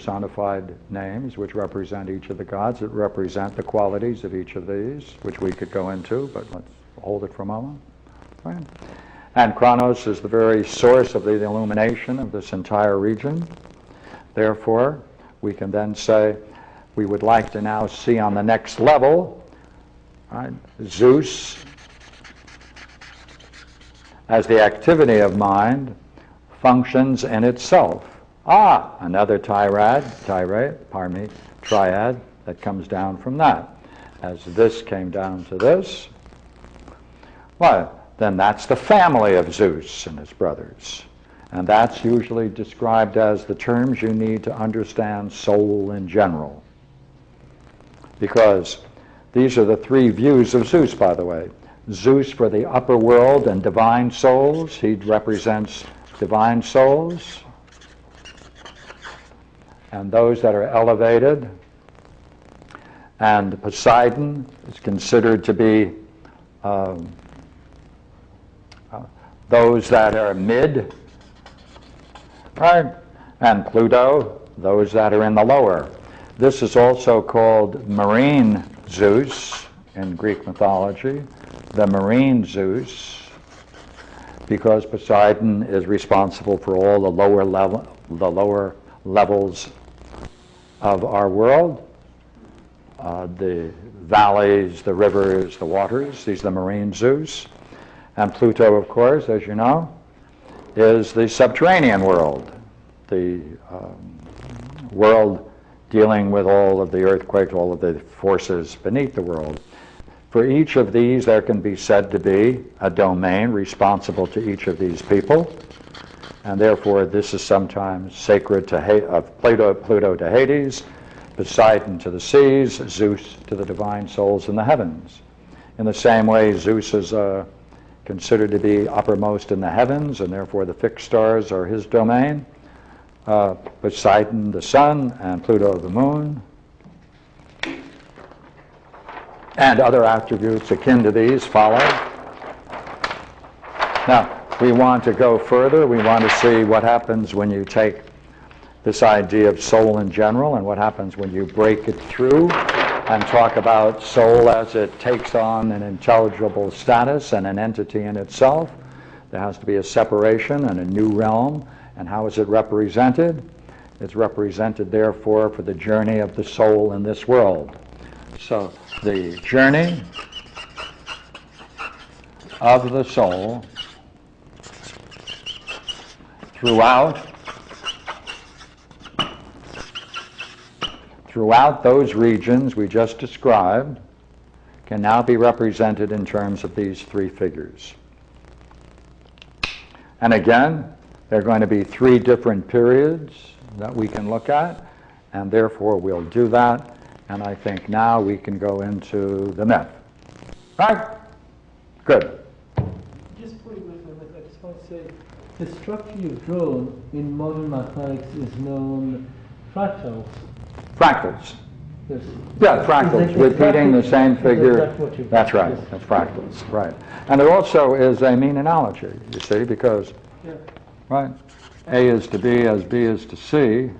personified names which represent each of the gods, that represent the qualities of each of these, which we could go into, but let's hold it for a moment. Right? And Kronos is the very source of the illumination of this entire region. Therefore, we can then say we would like to now see on the next level, right, Zeus as the activity of mind functions in itself. Another triad that comes down from that. As this came down to this, well, then that's the family of Zeus and his brothers. And that's usually described as the terms you need to understand soul in general. Because these are the three views of Zeus, by the way. Zeus for the upper world and divine souls. He represents divine souls. And those that are elevated. And Poseidon is considered to be those that are mid, right? And Pluto, those that are in the lower. This is also called marine Zeus in Greek mythology, the marine Zeus, because Poseidon is responsible for all the lower levels of our world, the valleys, the rivers, the waters. These are the marine Zeus. And Pluto, of course, as you know, is the subterranean world, the world dealing with all of the earthquakes, all of the forces beneath the world. For each of these, there can be said to be a domain responsible to each of these people, and therefore this is sometimes sacred to Pluto to Hades, Poseidon to the seas, Zeus to the divine souls in the heavens. In the same way, Zeus is considered to be uppermost in the heavens, and therefore the fixed stars are his domain. Poseidon the sun, and Pluto the moon, and other attributes akin to these follow. Now, we want to go further. We want to see what happens when you take this idea of soul in general and what happens when you break it through and talk about soul as it takes on an intelligible status and an entity in itself. There has to be a separation and a new realm. And how is it represented? It's represented, therefore, for the journey of the soul in this world. So the journey of the soul throughout those regions we just described can now be represented in terms of these three figures. And again, there are going to be three different periods that we can look at, and therefore we'll do that. And I think now we can go into the myth. Right? Good. Just before you go to the myth, I just want to say the structure you've drawn in modern mathematics is known fractals. Fractals. Yes. Yeah, fractals, repeating the same figure. That's right, yes. that's fractals, right. And it also is a mean analogy, you see, because, yeah. right, A is to B as B is to C.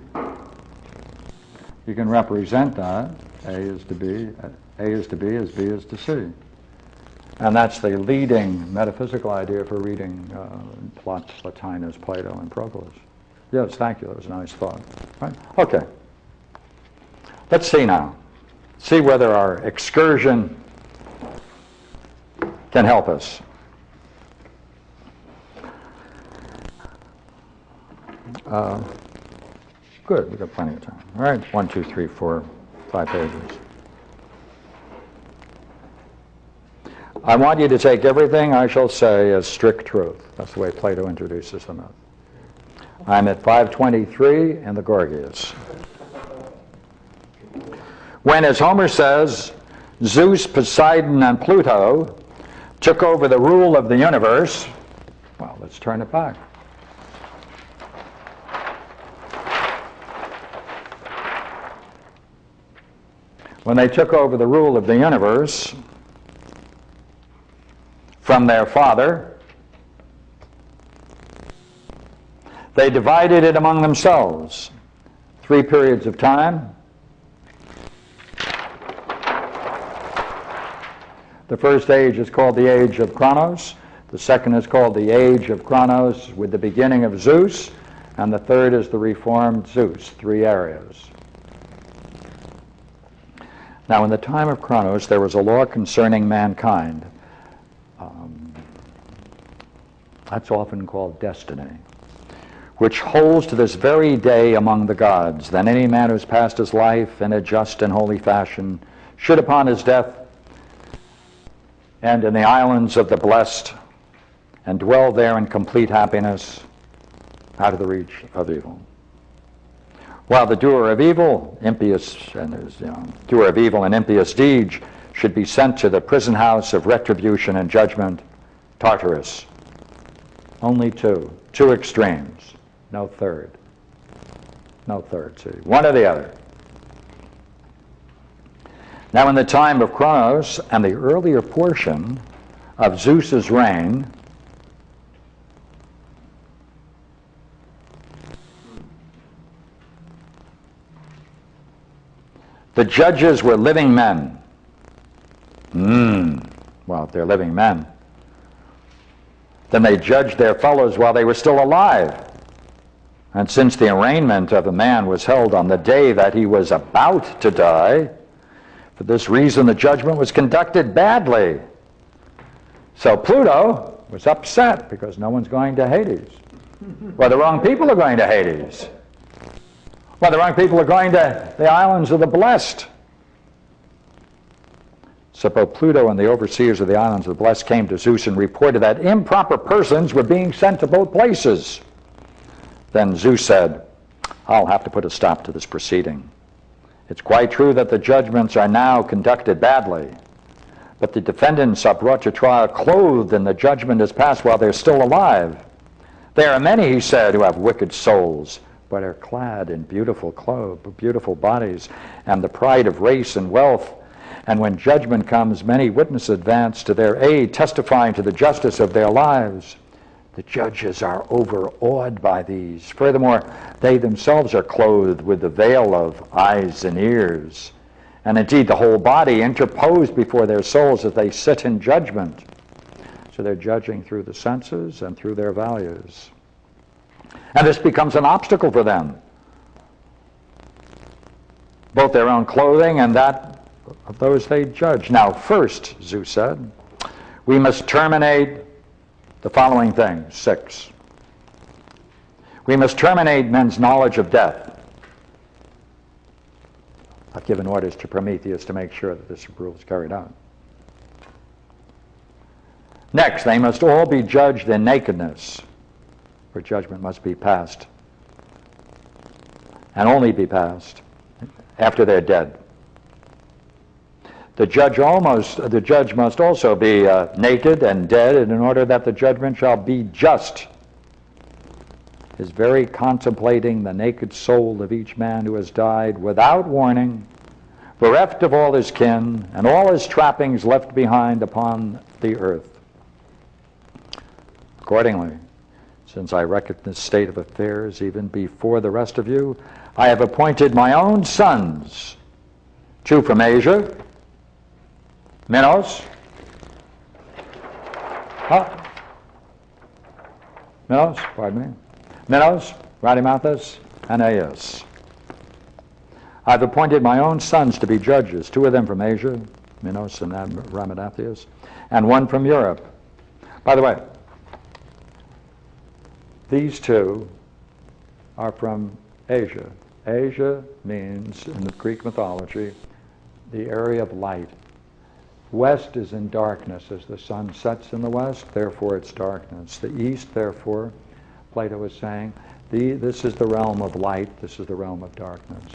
You can represent that. A is to B as B is to C. And that's the leading metaphysical idea for reading Plotinus, Plato, and Proclus. Yes, thank you, that was a nice thought. Right? Okay. Let's see now. See whether our excursion can help us. Good, we've got plenty of time. All right, 1, 2, 3, 4, 5 pages. I want you to take everything I shall say as strict truth. That's the way Plato introduces the myth. I'm at 523 in the Gorgias. When, as Homer says, Zeus, Poseidon, and Pluto took over the rule of the universe, well, let's turn it back. When they took over the rule of the universe from their father, they divided it among themselves 3 periods of time. The first age is called the age of Chronos. The second is called the age of Chronos with the beginning of Zeus. And the third is the reformed Zeus, 3 areas. Now, in the time of Chronos, there was a law concerning mankind. That's often called destiny, which holds to this very day among the gods, that any man who's passed his life in a just and holy fashion should upon his death end in the islands of the blessed and dwell there in complete happiness out of the reach of evil. While the doer of evil, impious and impious deeds should be sent to the prison house of retribution and judgment, Tartarus. Only two extremes, no third. No third, see, one or the other. Now in the time of Chronos and the earlier portion of Zeus's reign, the judges were living men. Well, if they're living men, then they judged their fellows while they were still alive. And since the arraignment of a man was held on the day that he was about to die, for this reason the judgment was conducted badly. So Pluto was upset because no one's going to Hades. Well, the wrong people are going to Hades. Well, the wrong people are going to the islands of the blessed. So both Pluto and the overseers of the islands of the blessed came to Zeus and reported that improper persons were being sent to both places. Then Zeus said, I'll have to put a stop to this proceeding. It's quite true that the judgments are now conducted badly, but the defendants are brought to trial clothed and the judgment is passed while they're still alive. There are many, he said, who have wicked souls, but are clad in beautiful clothes, beautiful bodies, and the pride of race and wealth. And when judgment comes, many witnesses advance to their aid, testifying to the justice of their lives. The judges are overawed by these. Furthermore, they themselves are clothed with the veil of eyes and ears, and indeed the whole body interposed before their souls as they sit in judgment. So they're judging through the senses and through their values. And this becomes an obstacle for them, both their own clothing and that of those they judge. Now first, Zeus said, we must terminate the following things. 6. We must terminate men's knowledge of death. I've given orders to Prometheus to make sure that this rule is carried out. Next, they must all be judged in nakedness, for judgment must be passed, and only be passed after they're dead. The judge must also be naked and dead, and in order that the judgment shall be just, is very contemplating the naked soul of each man who has died without warning, bereft of all his kin, and all his trappings left behind upon the earth. Accordingly, since I reckon this state of affairs even before the rest of you, I have appointed my own sons, 2 from Asia, Minos, Rhadamanthus, and Aias. I've appointed my own sons to be judges, 2 of them from Asia, Minos and Rhadamanthus, and 1 from Europe. By the way, these 2 are from Asia. Asia means, in the Greek mythology, the area of light. West is in darkness as the sun sets in the west, therefore it's darkness. The east, therefore, Plato is saying, this is the realm of light, this is the realm of darkness.